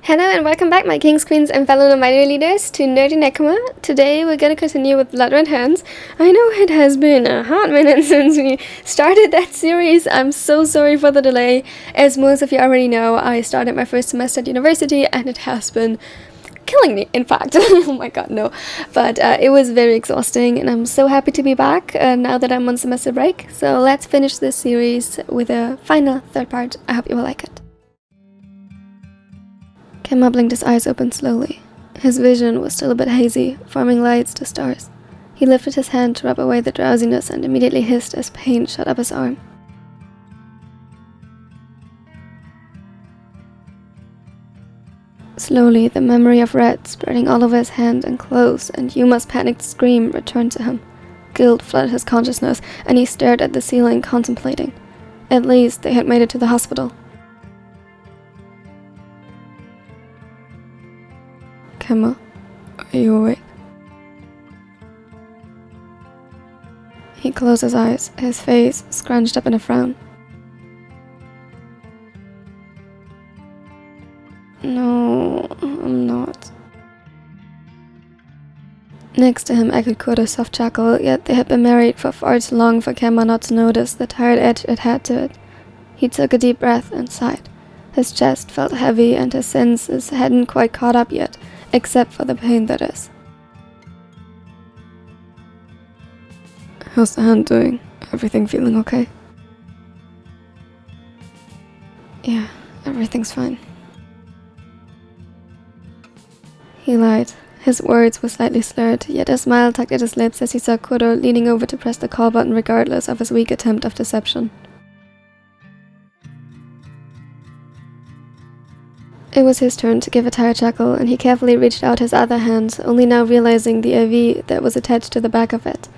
Hello and welcome back, my kings, queens, and fellow non-binary leaders, to Nerdy Nekoma. Today we're gonna continue with Blood Red Hands. I know it has been a hot minute since we started that series. I'm so sorry for the delay. As most of you already know, I started my first semester at university and it has been killing me, in fact. Oh my god, no. But it was very exhausting and I'm so happy to be back now that I'm on semester break. So let's finish this series with a final third part. I hope you will like it. Kenma blinked his eyes open slowly. His vision was still a bit hazy, forming lights to stars. He lifted his hand to rub away the drowsiness and immediately hissed as pain shot up his arm. Slowly, the memory of red spreading all over his hand and clothes and Yuma's panicked scream returned to him. Guilt flooded his consciousness and he stared at the ceiling, contemplating. At least they had made it to the hospital. Kenma, are you awake? He closed his eyes, his face scrunched up in a frown. No, I'm not. Next to him echoed Kuroo's soft chuckle, yet they had been married for far too long for Kenma not to notice the tired edge it had to it. He took a deep breath and sighed. His chest felt heavy and his senses hadn't quite caught up yet, except for the pain that is. How's the hand doing? Everything feeling okay? Yeah, everything's fine. He lied. His words were slightly slurred, yet a smile tugged at his lips as he saw Kuroo leaning over to press the call button regardless of his weak attempt of deception. It was his turn to give a tired chuckle, and he carefully reached out his other hand, only now realizing the IV that was attached to the back of it.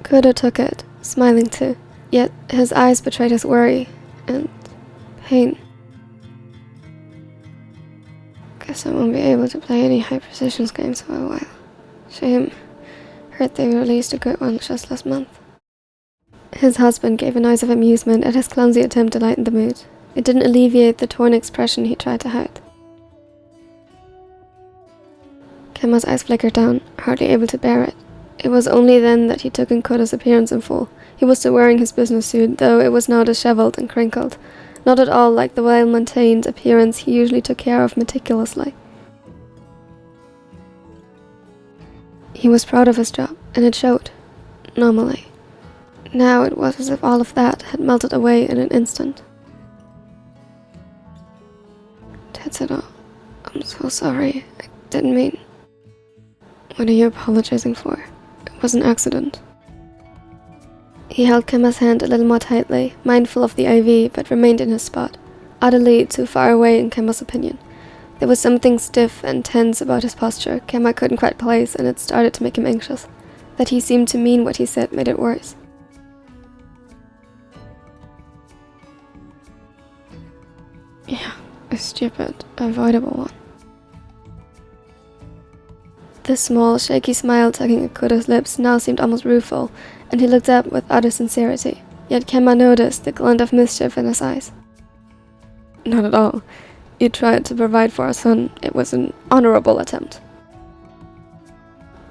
Kuroo took it, smiling too, yet his eyes betrayed his worry and pain. Guess I won't be able to play any high-precision games for a while. Shame. Heard they released a good one just last month. His husband gave a noise of amusement at his clumsy attempt to lighten the mood. It didn't alleviate the torn expression he tried to hide. Kenma's eyes flickered down, hardly able to bear it. It was only then that he took in Kuroo's appearance in full. He was still wearing his business suit, though it was now disheveled and crinkled. Not at all like the well-maintained appearance he usually took care of meticulously. He was proud of his job, and it showed. Normally. Now it was as if all of that had melted away in an instant. That's it all. I'm so sorry. I didn't mean... What are you apologizing for? It was an accident. He held Kenma's hand a little more tightly, mindful of the IV, but remained in his spot, utterly too far away in Kenma's opinion. There was something stiff and tense about his posture Kenma couldn't quite place, and it started to make him anxious. That he seemed to mean what he said made it worse. Yeah, a stupid, avoidable one. The small, shaky smile tugging at Kuroo's lips now seemed almost rueful, and he looked up with utter sincerity. Yet Kenma noticed the glint of mischief in his eyes. Not at all. You tried to provide for our son. It was an honorable attempt.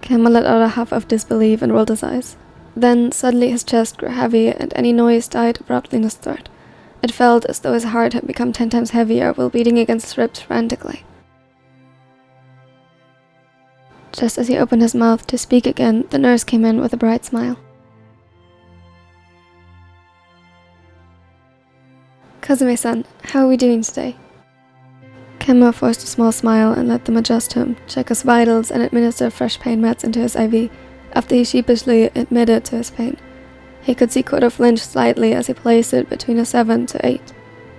Kenma let out a huff of disbelief and rolled his eyes. Then suddenly his chest grew heavy and any noise died abruptly in his throat. It felt as though his heart had become 10 times heavier while beating against his ribs frantically. Just as he opened his mouth to speak again, the nurse came in with a bright smile. Kazume-san, how are we doing today? Kenma forced a small smile and let them adjust him, check his vitals, and administer fresh pain meds into his IV, after he sheepishly admitted to his pain. He could see Kuroo flinch slightly as he placed it between a 7 to 8.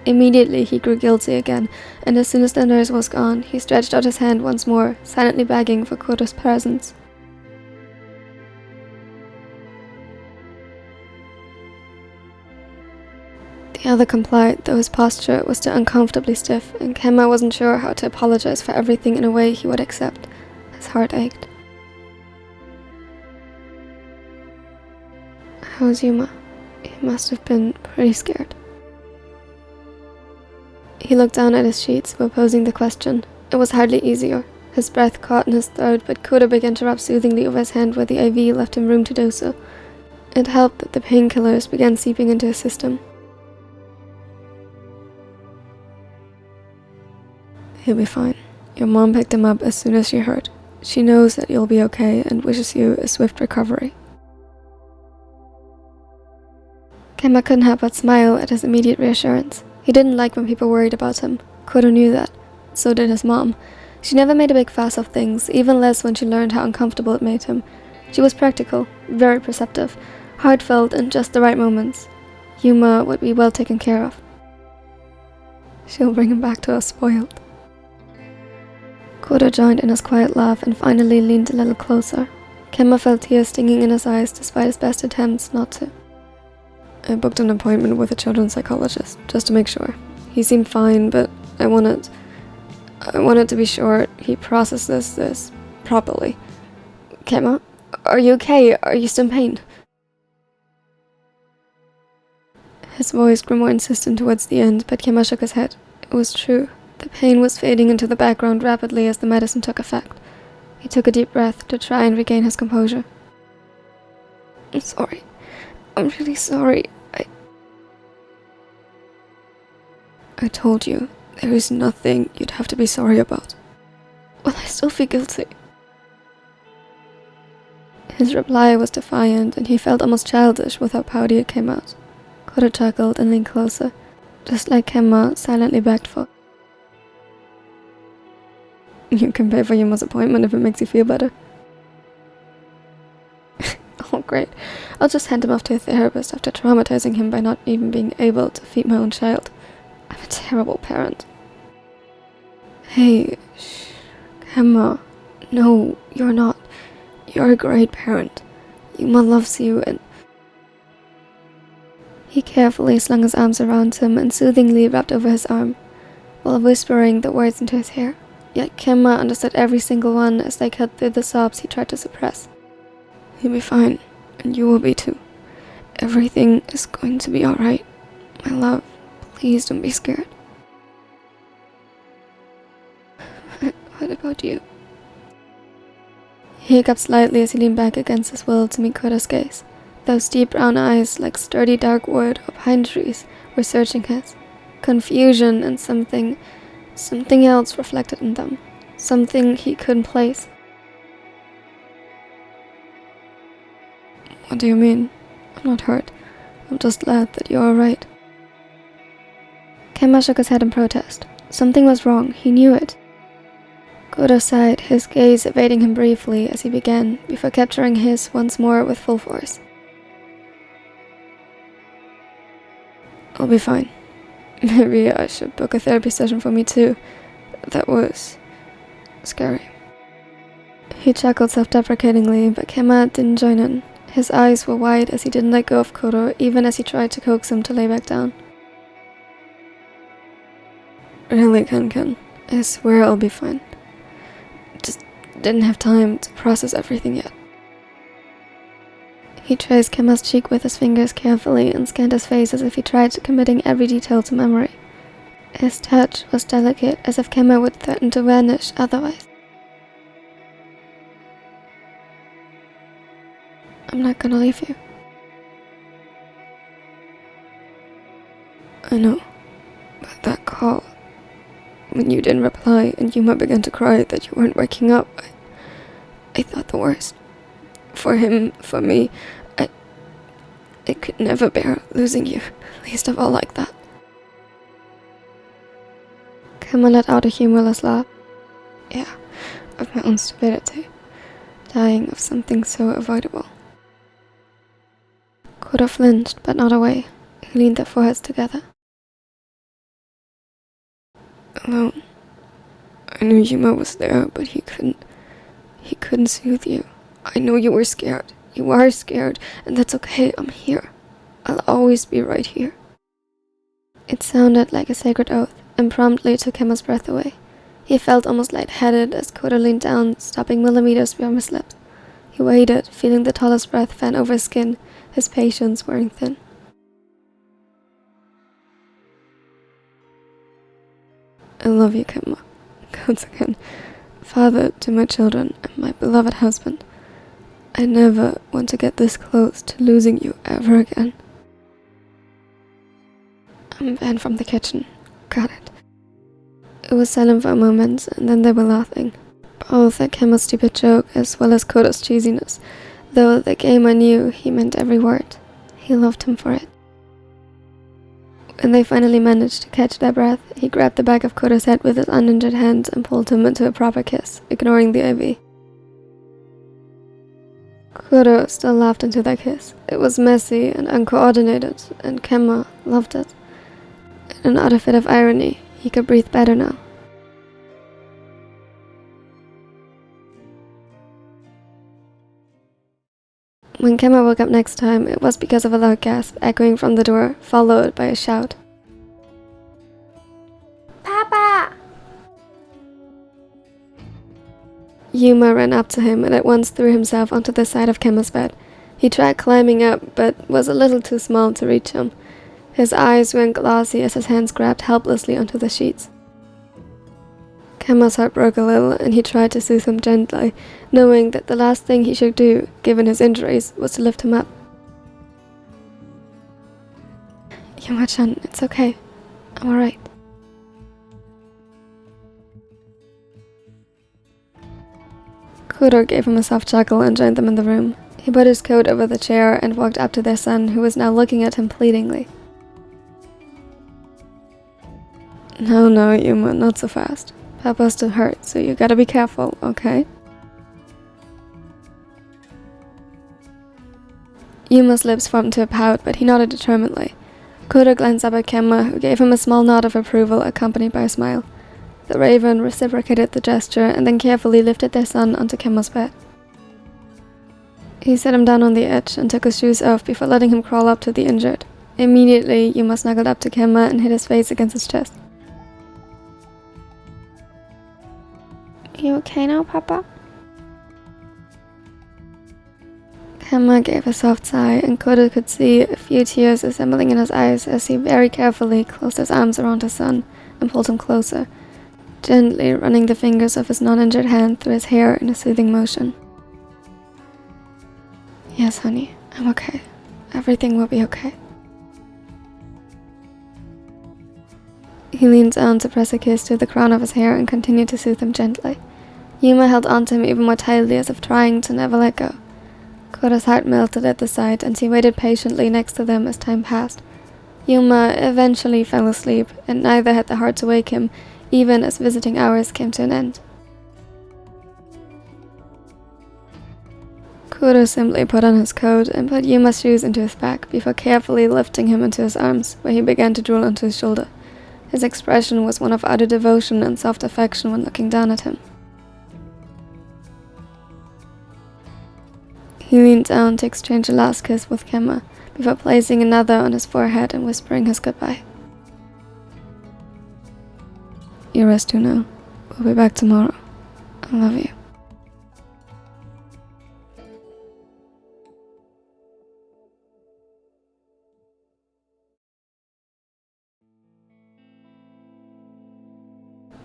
Immediately he grew guilty again, and as soon as the nurse was gone, he stretched out his hand once more, silently begging for Kuroo's presence. The other complied, though his posture was still uncomfortably stiff, and Kenma wasn't sure how to apologize for everything in a way he would accept. His heart ached. How's Yuma? He must have been pretty scared. He looked down at his sheets while posing the question. It was hardly easier. His breath caught in his throat, but Kuroo began to rub soothingly over his hand where the IV left him room to do so. It helped that the painkillers began seeping into his system. He'll be fine. Your mom picked him up as soon as she heard. She knows that you'll be okay and wishes you a swift recovery. Kenma couldn't help but smile at his immediate reassurance. He didn't like when people worried about him. Kuroo knew that. So did his mom. She never made a big fuss of things, even less when she learned how uncomfortable it made him. She was practical, very perceptive, heartfelt in just the right moments. Yuma would be well taken care of. She'll bring him back to us spoiled. Kuroo joined in his quiet laugh and finally leaned a little closer. Kenma felt tears stinging in his eyes despite his best attempts not to. I booked an appointment with a children's psychologist, just to make sure. He seemed fine, but I wanted to be sure he processed this properly. Kenma, are you okay? Are you still in pain? His voice grew more insistent towards the end, but Kenma shook his head. It was true. The pain was fading into the background rapidly as the medicine took effect. He took a deep breath to try and regain his composure. I'm sorry. I'm really sorry. I told you, there is nothing you'd have to be sorry about. Well, I still feel guilty. His reply was defiant, and he felt almost childish with how pouty it came out. Kuroo chuckled and leaned closer, just like Kenma silently begged for. You can pay for Yuma's appointment if it makes you feel better. Oh, great. I'll just hand him off to a therapist after traumatizing him by not even being able to feed my own child. I'm a terrible parent. Hey, shh. Kenma. No, you're not. You're a great parent. Yuma loves you and... He carefully slung his arms around him and soothingly wrapped over his arm, while whispering the words into his ear. Yet Kenma understood every single one as they cut through the sobs he tried to suppress. He'll be fine, and you will be too. Everything is going to be alright. My love, please don't be scared. What about you? He hiccuped slightly as he leaned back against his will to meet Kuroo's gaze. Those deep brown eyes, like sturdy dark wood or pine trees, were searching his. Confusion and something else reflected in them. Something he couldn't place. What do you mean? I'm not hurt. I'm just glad that you're alright. Kenma shook his head in protest. Something was wrong. He knew it. Kuroo sighed, his gaze evading him briefly as he began, before capturing his once more with full force. I'll be fine. Maybe I should book a therapy session for me too. That was... scary. He chuckled self-deprecatingly, but Kenma didn't join in. His eyes were wide as he didn't let go of Kuroo, even as he tried to coax him to lay back down. Really, Ken. I swear I'll be fine. Just didn't have time to process everything yet. He traced Kenma's cheek with his fingers carefully and scanned his face as if he tried committing every detail to memory. His touch was delicate, as if Kenma would threaten to vanish otherwise. I'm not gonna leave you. I know, but that call, when you didn't reply and Yuma began to cry that you weren't waking up, I thought the worst. For him, for me, I could never bear losing you, least of all like that. Kenma let out a humorless laugh. Yeah, of my own stupidity, dying of something so avoidable. Kuroo flinched, but not away. He leaned their foreheads together. Alone. I knew Yuma was there, but he couldn't soothe you. I know you were scared. You are scared, and that's okay. I'm here. I'll always be right here. It sounded like a sacred oath, and promptly took Kenma's breath away. He felt almost lightheaded as Kuroo leaned down, stopping millimeters beyond his lips. He waited, feeling the tallest breath fan over his skin, his patience wearing thin. I love you, Kenma. once again. Father to my children and my beloved husband. I never want to get this close to losing you ever again. I'm banned from the kitchen. Got it. It was silent for a moment, and then they were laughing. Both at Kenma's stupid joke as well as Kuroo's cheesiness, though the gamer knew he meant every word. He loved him for it. When they finally managed to catch their breath, he grabbed the back of Kuroo's head with his uninjured hand and pulled him into a proper kiss, ignoring the IV. Kuroo still laughed into their kiss. It was messy and uncoordinated, and Kenma loved it. In an odd fit of irony, he could breathe better now. When Kenma woke up next time, it was because of a loud gasp echoing from the door, followed by a shout. Papa! Yuma ran up to him and at once threw himself onto the side of Kenma's bed. He tried climbing up, but was a little too small to reach him. His eyes went glossy as his hands grabbed helplessly onto the sheets. Kenma's heart broke a little, and he tried to soothe him gently, knowing that the last thing he should do, given his injuries, was to lift him up. Yuma-chan, it's okay. I'm alright. Kuroo gave him a soft chuckle and joined them in the room. He put his coat over the chair and walked up to their son, who was now looking at him pleadingly. No, Yuma, not so fast. Papa's still hurt, so you gotta be careful, okay? Yuma's lips formed into a pout, but he nodded determinedly. Kuroo glanced up at Kenma, who gave him a small nod of approval, accompanied by a smile. The raven reciprocated the gesture, and then carefully lifted their son onto Kenma's bed. He set him down on the edge, and took his shoes off before letting him crawl up to the injured. Immediately, Yuma snuggled up to Kenma and hid his face against his chest. You okay now, Papa? Kenma gave a soft sigh, and Kuroo could see a few tears assembling in his eyes as he very carefully closed his arms around his son and pulled him closer, gently running the fingers of his non-injured hand through his hair in a soothing motion. Yes, honey, I'm okay. Everything will be okay. He leaned down to press a kiss to the crown of his hair and continued to soothe him gently. Yuma held on to him even more tightly as if trying to never let go. Kuroo's heart melted at the sight, and he waited patiently next to them as time passed. Yuma eventually fell asleep, and neither had the heart to wake him, even as visiting hours came to an end. Kuroo simply put on his coat and put Yuma's shoes into his bag before carefully lifting him into his arms, where he began to drool onto his shoulder. His expression was one of utter devotion and soft affection when looking down at him. He leaned down to exchange a last kiss with Kenma, before placing another on his forehead and whispering his goodbye. You rest too now. We'll be back tomorrow. I love you.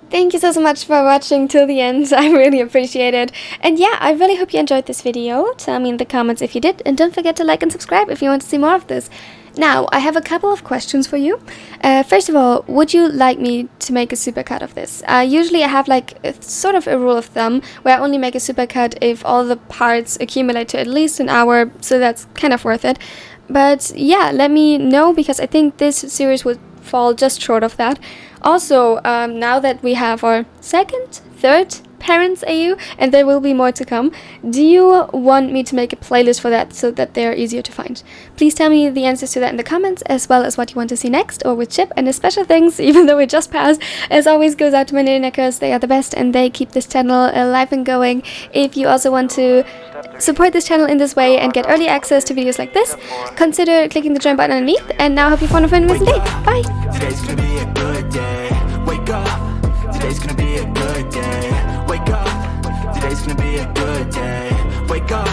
Thank you so much for watching till the end. I really appreciate it. And yeah, I really hope you enjoyed this video. Tell me in the comments if you did. And don't forget to like and subscribe if you want to see more of this. Now, I have a couple of questions for you. First of all, would you like me to make a supercut of this? Usually I have like sort of a rule of thumb where I only make a supercut if all the parts accumulate to at least an hour, so that's kind of worth it. But yeah, let me know, because I think this series would fall just short of that. Also, now that we have our second, third parents AU, and there will be more to come, do you want me to make a playlist for that so that they're easier to find? Please tell me the answers to that in the comments, as well as what you want to see next, or with chip. And the special thanks, even though it just passed, as always goes out to my Nitty-Knickers. They are the best, and they keep this channel alive and going. If you also want to support this channel in this way and get early access to videos like this, consider clicking the join button underneath. And now I hope you found a fun amazing day. Bye! Today's gonna be a good day. Wake up. Today's gonna be a good day. Wake up. Today's gonna be a good day. Wake up.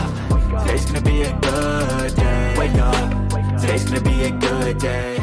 Today's gonna be a good day. Wake up. Today's gonna be a good day.